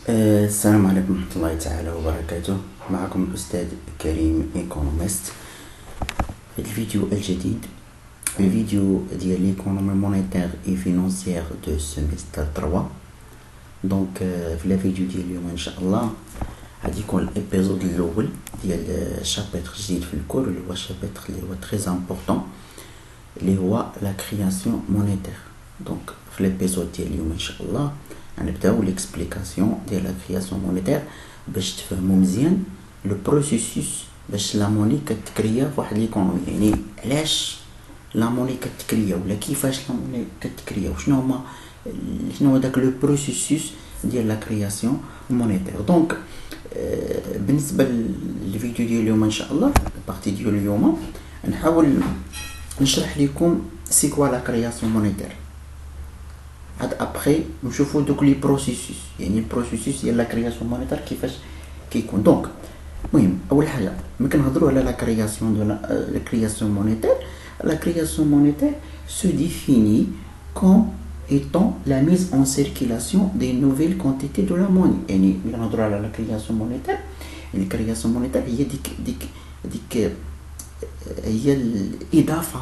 السلام عليكم ورحمة الله تعالى وبركاته. معكم الأستاذ كريم إيكونومست في الفيديو الجديد، الفيديو ديال ليكونومي مونيتير اي فينانسيير دو سيمستر 3. دونك في الفيديو ديال اليوم ان شاء الله غادي يكون الابيزود الاول ديال شابيتر جديد في الكور، اللي هو شابيتر اللي هو تري امبورطون، اللي هو لا كرياسيون مونيتير. دونك في الابيزود ديال اليوم ان شاء الله غنبداو ليكسبليكاسيون ديال لا كرياسيون مونيتير باش تفهموا مزيان لو بروسيسوس باش لا موني كتكريا فواحد ليكونومي. يعني علاش لا موني كتكريا ولا كيفاش لا موني كتكريا وشنو هو داك لو بروسيسوس ديال لا كرياسيون مونيتير. دونك بالنسبه للفيديو ديال اليوم ان شاء الله البارتي ديال اليوم نحاول نشرح لكم سي كوا لا كرياسيون مونيتير، عاد ابخي نشوفوا دوك لي بروسيسوس، يعني البروسيسوس ديال لا كرياسيون مونيتير كيفاش كيكون. دونك المهم اول حاجه ملي كنهضروا على لا كرياسيون ديال لا كرياسيون مونيتير، la création monétaire se définit comme étant la mise en circulation des nouvelles quantités de la monnaie. يعني ملي كنهضروا على la création monétaire، يعني الكرياسيون مونيتير هي ديك هي الاضافه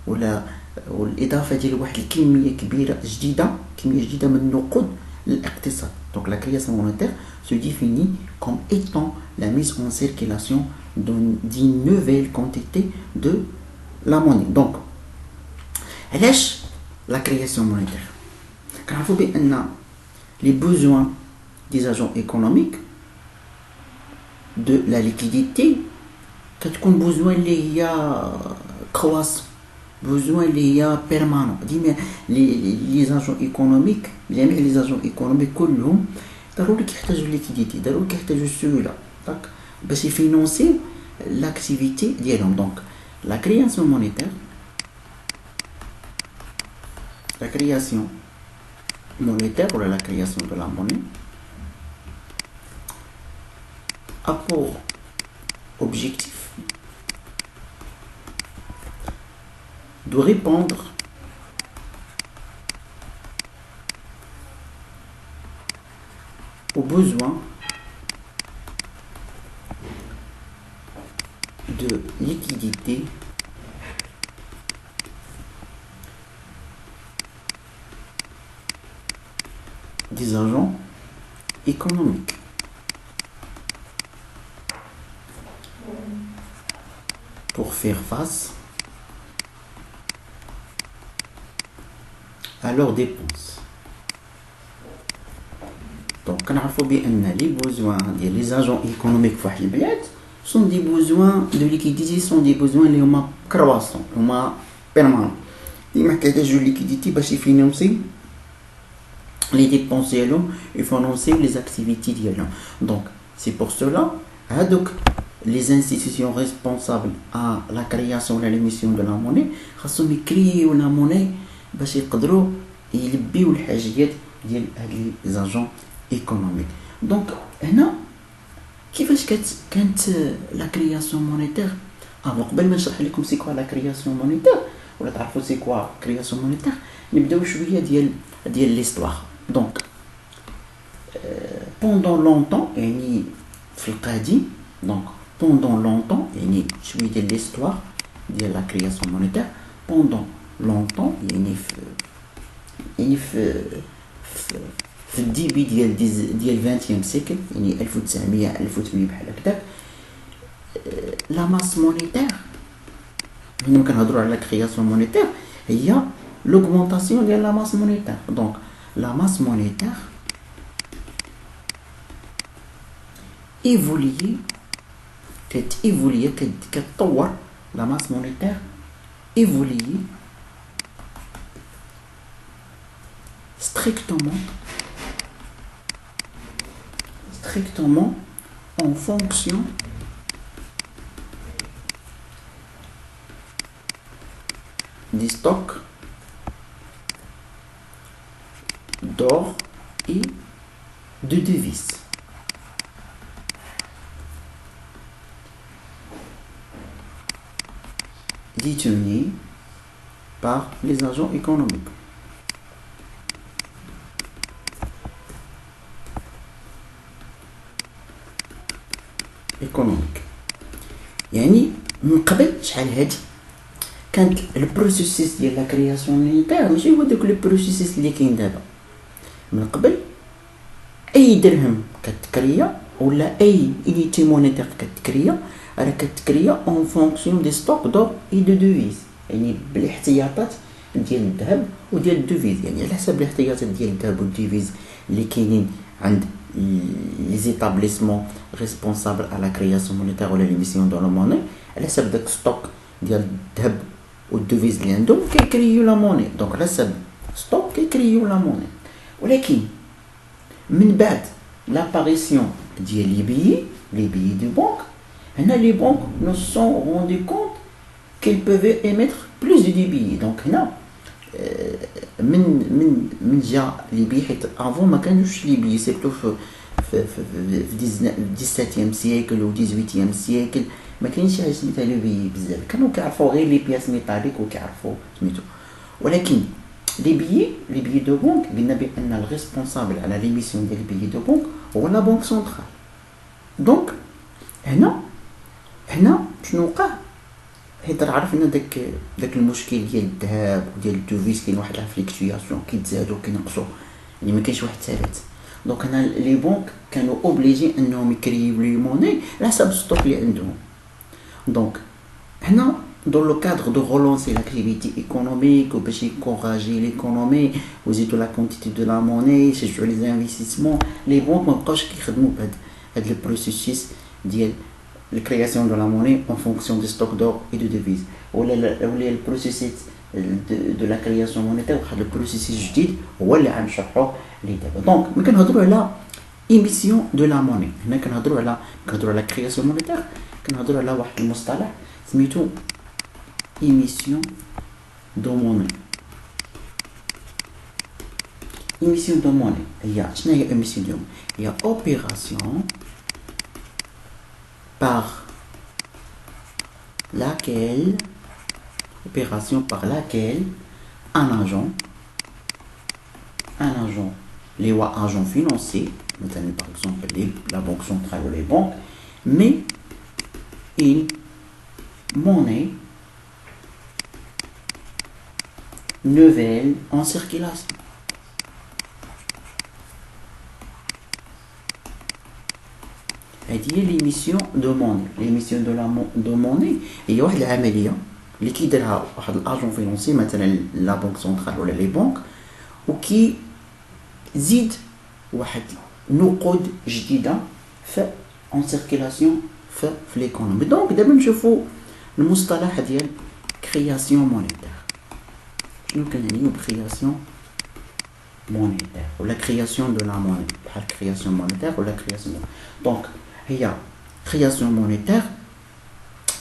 ولا والاضافه ديال واحد الكميه كبيره جديده، كميه جديده من النقود للاقتصاد. donc la création monétaire se définit comme étant la mise en circulation d'une nouvelle quantité de la monnaie. donc علاش la création monétaire؟ كنعرفوا بان les besoins des agents économiques de la liquidité كتكون besoin اللي هي croissant، besoin اللي هي permanent. ديما les agents économiques، جميع les agents économiques كلهم ضروري كيحتاجوا ليكيديتي، ضروري كيحتاجوا السيوله داك باش يفينونسيو لاكتيفيتي ديالهم. دونك la création monétaire ou la création de la monnaie a pour objectif de répondre aux besoins de liquidité des agents économiques. Pour faire face à leurs dépenses. Donc كنعرفوا بان les besoins ديال les agents économiques في واحد البلاد sont des besoins de liquidité، sont des besoins اللي هما croissants، هما permanents، ديما كيحتاجوا liquidité باش يفينونسي les dépenses ديالهم، يفينونسي les activités ديالهم. donc c'est pour cela هادوك les institutions responsables à la création et l'émission de la monnaie خاصهم يكريو la monnaie باش يقدروا يلبيو الحاجيات ديال هاد les agents économiques. donc هنا كيفاش كانت لا كرياسيون مونيتير؟ قبل ما نشرح لكم سي كوا لا كرياسيون مونيتير ولا تعرفوا سي كوا كرياسيون مونيتير، نبداو شويه ديال ليستوار. دونك pendant longtemps، يعني في القديم، دونك pendant longtemps يعني شويه ديال ليستوار ديال لا كرياسيون مونيتير. pendant longtemps يعني في الديبي ديال 20e سيكل، يعني 1900 1800 بحال هكذاك، لا ماس مونيتير، هنا كنهضروا على كرياسيون مونيتير، هي لوغمونطاسيون ديال لا ماس مونيتير. دونك لا ماس مونيتير ايفوليي كتطور، لا ماس مونيتير ايفوليي strictement en fonction des stocks d'or et de devises. Détenus par les agents économiques. ايكونوميك. يعني من قبل شحال هادي كانت البروسيسيس ديال لا كرياسيون مونيتير ماشي هو داك لو بروسيسيس اللي كاين دابا. من قبل اي درهم كتكريا ولا اي unité مونيتير كتكريا راه كتكريا اون فونكسيون دي ستوك دور اي دو دوفيز، يعني بالاحتياطات ديال الذهب وديال الدوفيز. يعني على حسب الاحتياطات ديال الذهب والدوفيز اللي كاينين عند لي زيتابليسمون ريسبونسابل على كرياسيون مونيتير ولا ليميسيون دو لا موني، على حسب داك ستوك ديال الذهب والدوفيز اللي عندهم كيكريو لا موني. دونك على حسب ستوك كيكريو لا موني. ولكن من بعد لاباريسيون ديال لي بيي دو بنك، هنا لي بنك نو سون روندو كونت qu'ils peuvent émettre plus de billets. Donc هنا من جا لي بي، حيت افون ما كانوش لي بي سيرتو في 17 سيكل و 18 سيكل ما كاينش حاجه سميتها لي بي بزاف، كانوا كيعرفوا غير لي بياس ميتاليك وكيعرفوا سميتو. ولكن لي بيي دو بنك قلنا بان الريسبونسابل على ليميسيون ديال لي بيي دو بنك هو لا بنك سنترال. دونك هنا شنو وقع؟ حيت عرفنا داك المشكل ديال الذهب وديال الدوفيز، كاين واحد لا فليكتوياسيون كيتزادوا كينقصوا، يعني ما كاينش واحد ثابت. دونك هنا لي بنك كانوا اوبليجي انهم يكريو لي موني على حسب الستوك اللي عندهم. دونك هنا dans le cadre de relancer l'activité économique ou باش يكوراجي l'économie ويزيدوا la quantité de la monnaie يشجعوا les investissements، les banques ما بقاوش كيخدموا بهاد le processus ديال la création de la monnaie en fonction des stocks d'or et de devises. ou le processus de la création monétaire واحد le processus جديد هو اللي غنشرحوه لي دابا. دونك ملي كنهضروا على émission de la monnaie، هنا كنهضروا على création monétaire، كنهضروا على واحد المصطلح سميتو émission de monnaie. émission de monnaie هي شنو هي émission de monnaie؟ هي opération par laquelle un agent les agents financiers, notamment par exemple la banque centrale ou les banques, met une monnaie nouvelle en circulation. هذه هي ليميسيون دو موني. ليميسيون دو موني هي واحد العمليه اللي كيديرها واحد الاجون فينونسي، مثلا لا بنك سنترال ولا لي بنك، وكي زيد واحد نقود جديده في اون سيركيلاسيون في ليكونومي. دونك دابا نشوفوا المصطلح ديال كرياسيون مونيتير. شنو كنعنيو بكرياسيون مونيتير ولا كرياسيون دو لا موني، بحال كرياسيون مونيتير ولا كرياسيون. دونك هي création monétaire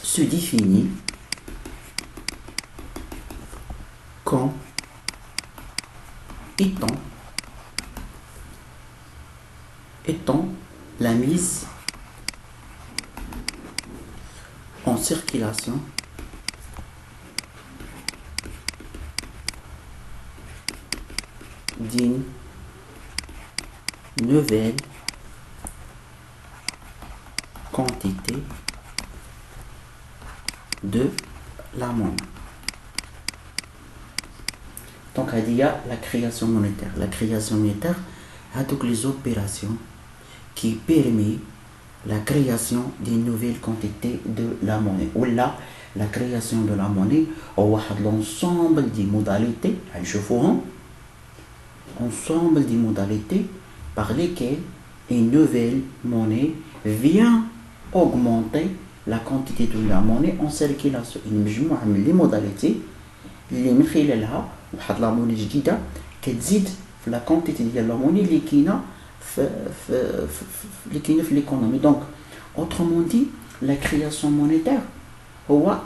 se définit comme étant la mise en circulation d'une nouvelle quantité de la monnaie. Donc il y a la création monétaire. La création monétaire a donc les opérations qui permettent la création d'une nouvelle quantité de la monnaie. Ou là, la création de la monnaie ou l'ensemble des modalités, ensemble des modalités par lesquelles une nouvelle monnaie vient augmenter la quantité de la monnaie en circulation. une مجموعة من les modalités اللي من خلالها واحد لا موني جديدة كتزيد في لا كونتيتي ديال لا موني اللي كاينة في l'économie. Donc autrement dit, la création monétaire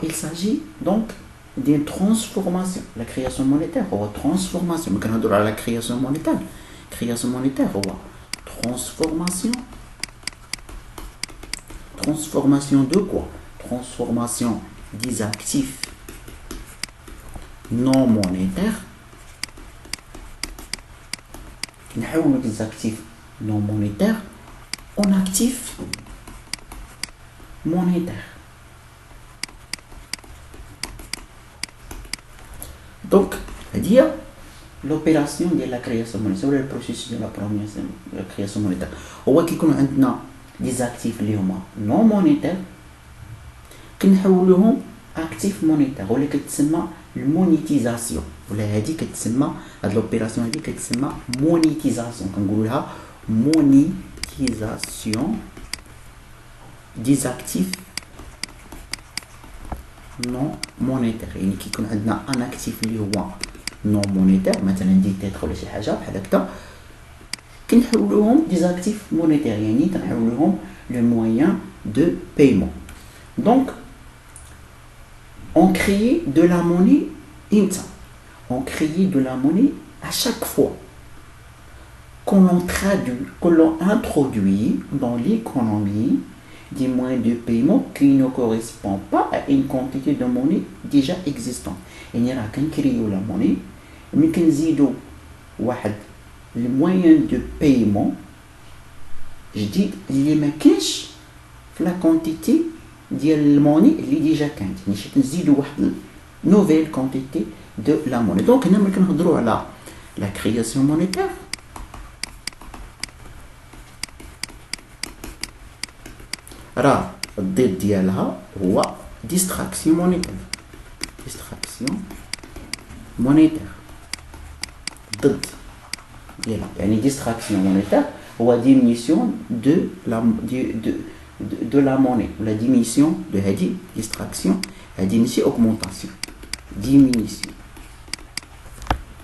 il s'agit donc d'une transformation. La création monétaire هو transformation. ملي كنهضروا على la création monétaire هو transformation de quoi? Transformation des actifs non monétaires. نحولوا des actifs non monétaires en actifs monétaire. Donc هذه l'opération ديال la création monétaire ولا le processus de la création monétaire. هو كيكون عندنا des actifs اللي هما non monétaires كنحولوهم actifs monétaires ولا كتسمى المونيتيزاسيون ولا هذه كتسمى هاد l'opération هذه كتسمى monétisation كنقولوا لها monétisation des actifs non monétaire. يعني كيكون عندنا ان اكتيف اللي هو نون مونيتير مثلا دي تيتر ولا شي حاجه بحال هكذا كنحولوهم ديزاكتيف مونيتير يعني كنحولوهم لو موين دو بايمون. دونك on crée de la monnaie امتى؟ on crée de la monnaie à chaque fois que l'on introduit dans l'économie des moyens de paiement qui ne correspondent pas à une quantité de monnaie déjà existante. يعني راه كنكريو لا موني ملي كنزيدو واحد الموين دو بايمون جديد اللي ما كانش في لا كونتيتي ديال الموني اللي ديجا كانت يعني كنزيدو واحد نوفيل كونتيتي دو لا موني. دونك هنا ملي كنهضروا على لا كرياسيون مونيتير راه الضد ديالها هو ديستراكسيون مونيتير. ديستراكسيون مونيتير ضد ديالها يعني ديستراكسيون مونيتير هو ديمينيسيون دو لا موني ولا ديمينيسيون دو هذه ديستراكسيون هذه ماشي اوغمونطاسيون ديمينيسيون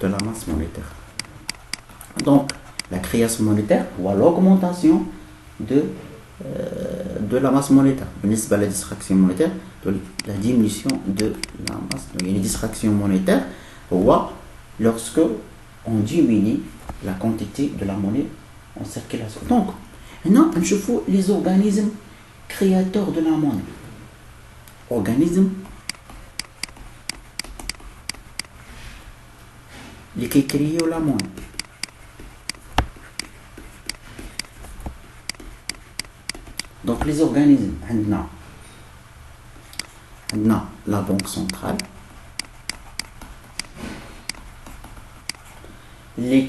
de la masse monétaire. Donc la création monétaire ou l'augmentation de la masse monétaire. بالنسبة la distraction monétaire, de la diminution de la masse. Donc, il y a une distraction monétaire ou lorsque on diminue la quantité de la monnaie en circulation. Donc, maintenant, on cherche les organismes créateurs de la monnaie. Organismes qui créent la monnaie. Donc les organismes, on a la banque centrale,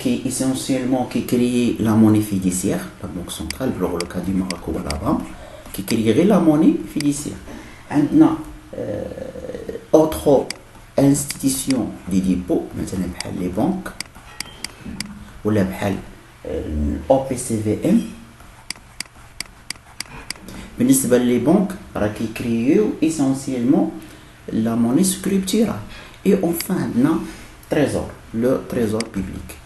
qui essentiellement qui crée la monnaie fiduciaire, la banque centrale, pour le cas du Maroc ou la BAM, qui créerait la monnaie fiduciaire. On a autre institution de dépôt, مثلا بحال les banques ولا بحال OPCVM. بالنسبة لي بنك راه كيكريو essentiellement la monnaie scripturale. Et enfin عندنا trésor, le trésor public.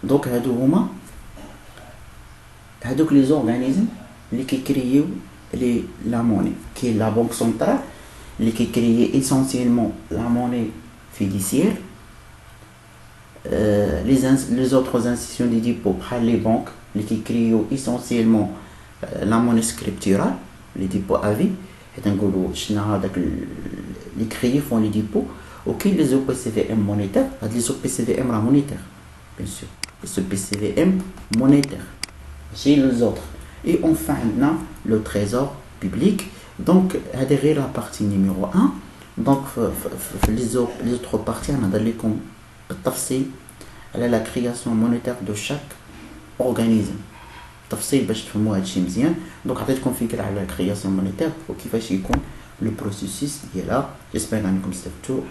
Donc هادو هما هادوك les organismes اللي كيكريو la monnaie qui est la banque centrale qui crée essentiellement la monnaie fiduciaire. Les autres institutions de dépôt les banques qui créent essentiellement la monnaie scripturale les dépôts à vie les créés font les dépôts auxquels les OPCVM monétaires les OPCVM monétaires bien sûr les OPCVM monétaires chez les autres. Et enfin le trésor public. Donc adhérer la partie numéro 1. Donc les autres parties on a les بالتفصيل على la création monétaire de chaque organisme تفصيل باش تفهموا هادشي مزيان. دونك عطيتكم فكره على la création monétaire وكيفاش يكون لو بروسيسوس ديالها. جيسبر انكم استفدتوا.